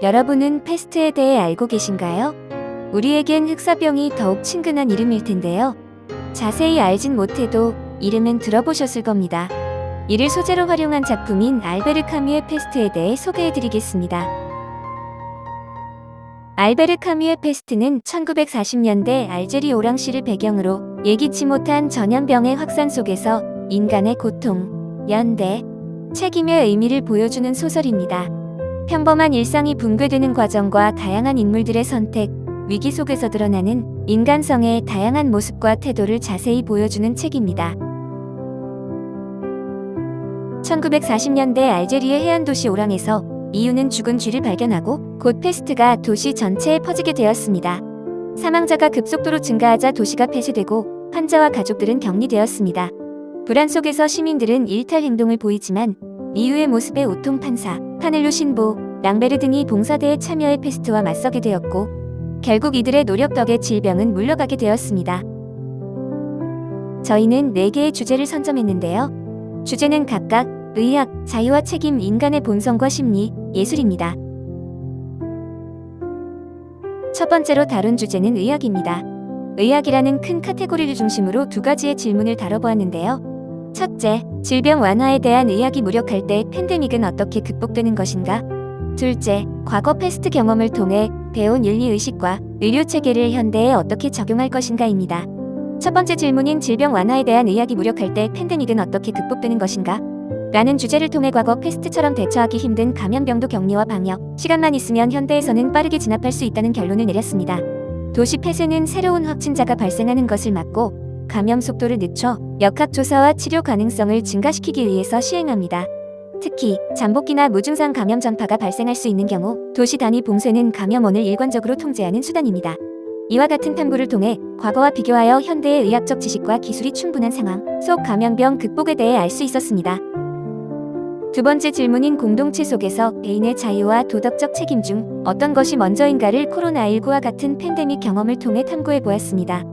여러분은 패스트에 대해 알고 계신가요? 우리에겐 흑사병이 더욱 친근한 이름일 텐데요. 자세히 알진 못해도 이름은 들어보셨을 겁니다. 이를 소재로 활용한 작품인 알베르 카뮈의 패스트에 대해 소개해드리겠습니다. 알베르 카뮈의 패스트는 1940년대 알제리 오랑시를 배경으로 예기치 못한 전염병의 확산 속에서 인간의 고통, 연대, 책임의 의미를 보여주는 소설입니다. 평범한 일상이 붕괴되는 과정과 다양한 인물들의 선택, 위기 속에서 드러나는 인간성의 다양한 모습과 태도를 자세히 보여주는 책입니다. 1940년대 알제리의 해안도시 오랑에서 이유는 죽은 쥐를 발견하고 곧 패스트가 도시 전체에 퍼지게 되었습니다. 사망자가 급속도로 증가하자 도시가 폐쇄되고 환자와 가족들은 격리되었습니다. 불안 속에서 시민들은 일탈 행동을 보이지만 이유의 모습의 오통 판사, 파넬로 신보, 랑베르 등이 봉사대에 참여해 패스트와 맞서게 되었고 결국 이들의 노력 덕에 질병은 물러가게 되었습니다. 저희는 4개의 주제를 선점했는데요. 주제는 각각 의학, 자유와 책임, 인간의 본성과 심리, 예술입니다. 첫 번째로 다룬 주제는 의학입니다. 의학이라는 큰 카테고리를 중심으로 2가지의 질문을 다뤄보았는데요. 첫째, 질병 완화에 대한 의학이 무력할 때 팬데믹은 어떻게 극복되는 것인가? 둘째, 과거 패스트 경험을 통해 배운 윤리의식과 의료체계를 현대에 어떻게 적용할 것인가입니다. 첫 번째 질문인 질병 완화에 대한 의학이 무력할 때 팬데믹은 어떻게 극복되는 것인가? 라는 주제를 통해 과거 패스트처럼 대처하기 힘든 감염병도 격리와 방역, 시간만 있으면 현대에서는 빠르게 진압할 수 있다는 결론을 내렸습니다. 도시 폐쇄는 새로운 확진자가 발생하는 것을 막고 감염 속도를 늦춰 역학조사와 치료 가능성을 증가시키기 위해서 시행합니다. 특히 잠복기나 무증상 감염 전파가 발생할 수 있는 경우 도시 단위 봉쇄는 감염원을 일관적으로 통제하는 수단입니다. 이와 같은 탐구를 통해 과거와 비교하여 현대의 의학적 지식과 기술이 충분한 상황 속 감염병 극복에 대해 알 수 있었습니다. 두 번째 질문인 공동체 속에서 개인의 자유와 도덕적 책임 중 어떤 것이 먼저인가를 코로나19와 같은 팬데믹 경험을 통해 탐구해 보았습니다.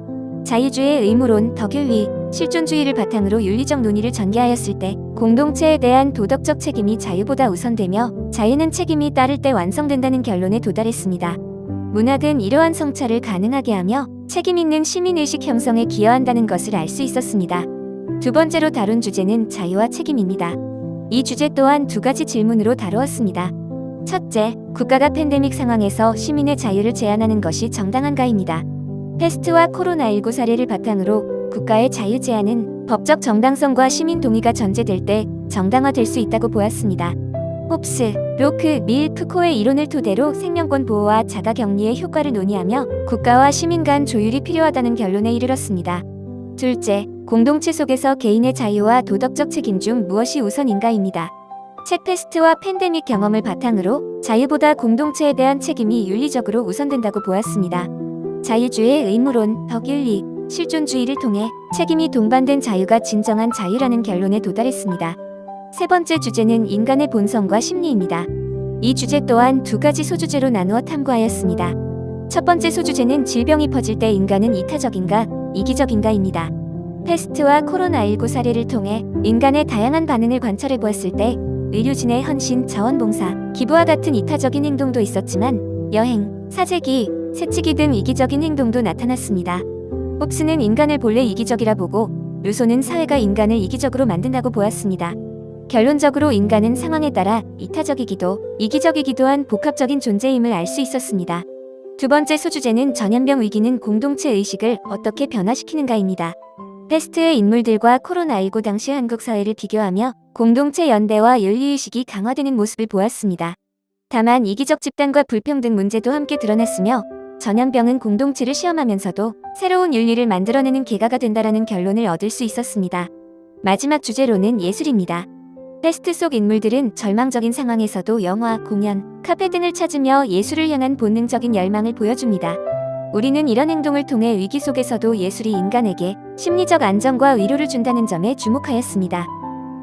자유주의의 의무론, 덕윤리, 실존주의를 바탕으로 윤리적 논의를 전개하였을 때 공동체에 대한 도덕적 책임이 자유보다 우선되며 자유는 책임이 따를 때 완성된다는 결론에 도달했습니다. 문학은 이러한 성찰을 가능하게 하며 책임 있는 시민의식 형성에 기여한다는 것을 알 수 있었습니다. 두 번째로 다룬 주제는 자유와 책임입니다. 이 주제 또한 2가지 질문으로 다루었습니다. 첫째, 국가가 팬데믹 상황에서 시민의 자유를 제한하는 것이 정당한가입니다. 패스트와 코로나19 사례를 바탕으로 국가의 자유 제한은 법적 정당성과 시민 동의가 전제될 때 정당화될 수 있다고 보았습니다. 홉스, 로크, 밀, 푸코의 이론을 토대로 생명권 보호와 자가격리의 효과를 논의하며 국가와 시민 간 조율이 필요하다는 결론에 이르렀습니다. 둘째, 공동체 속에서 개인의 자유와 도덕적 책임 중 무엇이 우선인가입니다. 책 패스트와 팬데믹 경험을 바탕으로 자유보다 공동체에 대한 책임이 윤리적으로 우선된다고 보았습니다. 자유주의의 의무론, 덕윤리, 실존주의를 통해 책임이 동반된 자유가 진정한 자유라는 결론에 도달했습니다. 세 번째 주제는 인간의 본성과 심리입니다. 이 주제 또한 2가지 소주제로 나누어 탐구하였습니다. 첫 번째 소주제는 질병이 퍼질 때 인간은 이타적인가, 이기적인가입니다. 패스트와 코로나19 사례를 통해 인간의 다양한 반응을 관찰해 보았을 때 의료진의 헌신, 자원봉사, 기부와 같은 이타적인 행동도 있었지만 여행, 사재기, 새치기 등 이기적인 행동도 나타났습니다. 홉스는 인간을 본래 이기적이라 보고 루소는 사회가 인간을 이기적으로 만든다고 보았습니다. 결론적으로 인간은 상황에 따라 이타적이기도 이기적이기도 한 복합적인 존재임을 알 수 있었습니다. 두 번째 소주제는 전염병 위기는 공동체 의식을 어떻게 변화시키는가입니다. 패스트의 인물들과 코로나19 당시 한국 사회를 비교하며 공동체 연대와 윤리의식이 강화되는 모습을 보았습니다. 다만 이기적 집단과 불평등 문제도 함께 드러났으며 전염병은 공동체를 시험하면서도 새로운 윤리를 만들어내는 계기가 된다라는 결론을 얻을 수 있었습니다. 마지막 주제로는 예술입니다. 패스트 속 인물들은 절망적인 상황에서도 영화, 공연, 카페 등을 찾으며 예술을 향한 본능적인 열망을 보여줍니다. 우리는 이런 행동을 통해 위기 속에서도 예술이 인간에게 심리적 안정과 위로를 준다는 점에 주목하였습니다.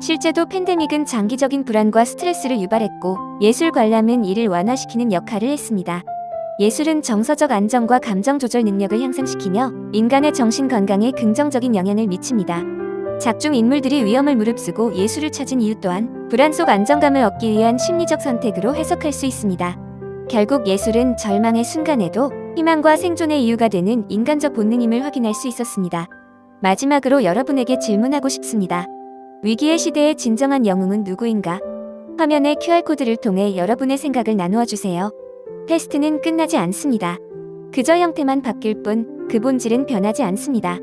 실제도 팬데믹은 장기적인 불안과 스트레스를 유발했고 예술 관람은 이를 완화시키는 역할을 했습니다. 예술은 정서적 안정과 감정 조절 능력을 향상시키며 인간의 정신 건강에 긍정적인 영향을 미칩니다. 작중 인물들이 위험을 무릅쓰고 예술을 찾은 이유 또한 불안 속 안정감을 얻기 위한 심리적 선택으로 해석할 수 있습니다. 결국 예술은 절망의 순간에도 희망과 생존의 이유가 되는 인간적 본능임을 확인할 수 있었습니다. 마지막으로 여러분에게 질문하고 싶습니다. 위기의 시대의 진정한 영웅은 누구인가? 화면의 QR코드를 통해 여러분의 생각을 나누어 주세요. 퀘스트는 끝나지 않습니다. 그저 형태만 바뀔 뿐 그 본질은 변하지 않습니다.